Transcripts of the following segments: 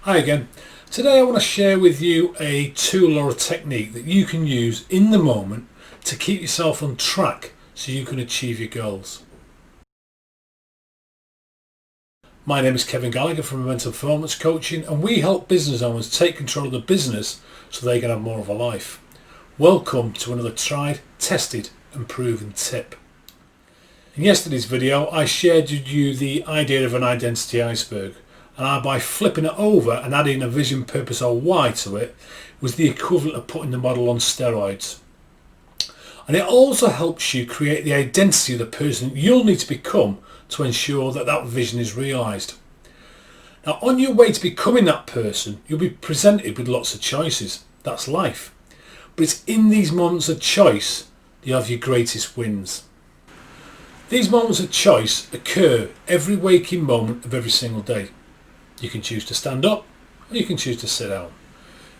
Hi again. Today I want to share with you a tool or a technique that you can use in the moment to keep yourself on track so you can achieve your goals. My name is Kevin Gallagher from Mental Performance Coaching, and we help business owners take control of the business so they can have more of a life. Welcome to another tried, tested and proven tip. In yesterday's video I shared with you the idea of an identity iceberg, and by flipping it over and adding a vision, purpose or why to it was the equivalent of putting the model on steroids. And it also helps you create the identity of the person you'll need to become to ensure that that vision is realised. Now, on your way to becoming that person, you'll be presented with lots of choices. That's life. But it's in these moments of choice that you have your greatest wins. These moments of choice occur every waking moment of every single day. You can choose to stand up, or you can choose to sit down.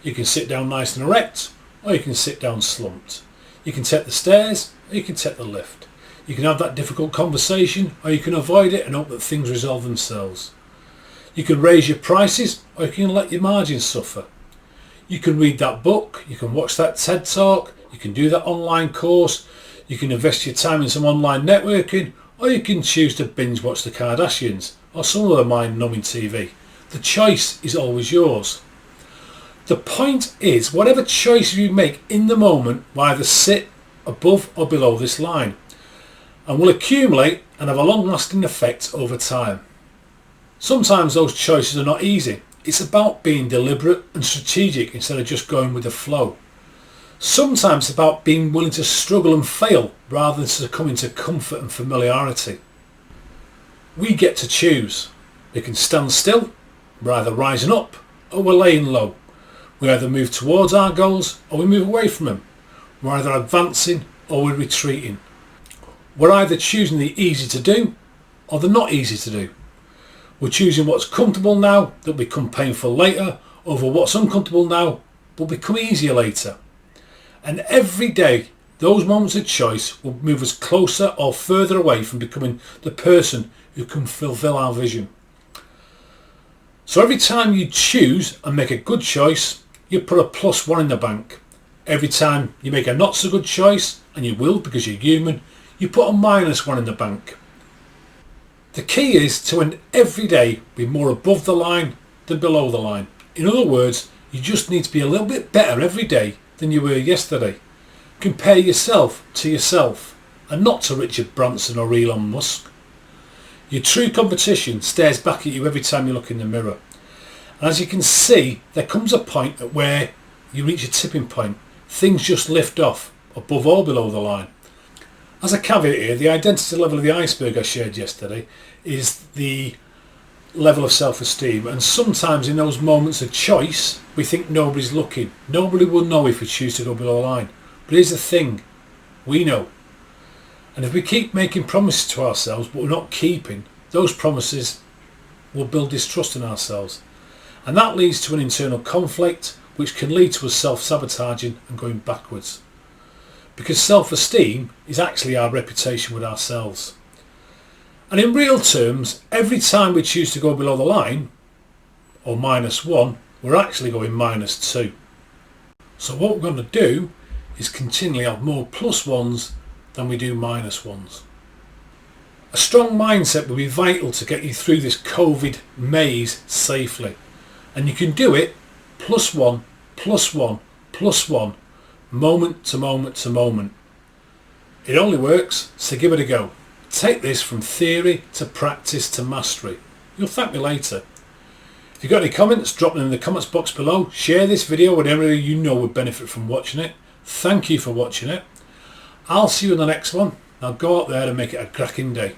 You can sit down nice and erect, or you can sit down slumped. You can take the stairs, or you can take the lift. You can have that difficult conversation, or you can avoid it and hope that things resolve themselves. You can raise your prices, or you can let your margins suffer. You can read that book, you can watch that TED Talk, you can do that online course, you can invest your time in some online networking, or you can choose to binge watch the Kardashians or some other mind-numbing TV. The choice is always yours. The point is, whatever choice you make in the moment will either sit above or below this line and will accumulate and have a long-lasting effect over time. Sometimes those choices are not easy. It's about being deliberate and strategic instead of just going with the flow. Sometimes it's about being willing to struggle and fail rather than succumbing to comfort and familiarity. We get to choose. We can stand still. We're either rising up or we're laying low. We either move towards our goals or we move away from them. We're either advancing or we're retreating. We're either choosing the easy to do or the not easy to do. We're choosing what's comfortable now that will become painful later over what's uncomfortable now will become easier later. And every day those moments of choice will move us closer or further away from becoming the person who can fulfill our vision. So every time you choose and make a good choice, you put a +1 in the bank. Every time you make a not so good choice, and you will because you're human, you put a -1 in the bank. The key is to end every day be more above the line than below the line. In other words, you just need to be a little bit better every day than you were yesterday. Compare yourself to yourself and not to Richard Branson or Elon Musk. Your true competition stares back at you every time you look in the mirror. And as you can see, there comes a point at where you reach a tipping point. Things just lift off, above or below the line. As a caveat here, the identity level of the iceberg I shared yesterday is the level of self-esteem. And sometimes in those moments of choice, we think nobody's looking. Nobody will know if we choose to go below the line. But here's the thing, we know. And if we keep making promises to ourselves but we're not keeping, those promises will build distrust in ourselves. And that leads to an internal conflict which can lead to us self-sabotaging and going backwards. Because self-esteem is actually our reputation with ourselves. And in real terms, every time we choose to go below the line, or -1, we're actually going -2. So what we're going to do is continually have more +1s than we do -1s. A strong mindset will be vital to get you through this COVID maze safely, and you can do it +1, +1, +1, moment to moment to moment. It only works, so give it a go. Take this from theory to practice to mastery. You'll thank me later. If you've got any comments, drop them in the comments box below. Share this video with anyone you know would benefit from watching it. Thank you for watching it. I'll see you in the next one. Now go out there and make it a cracking day.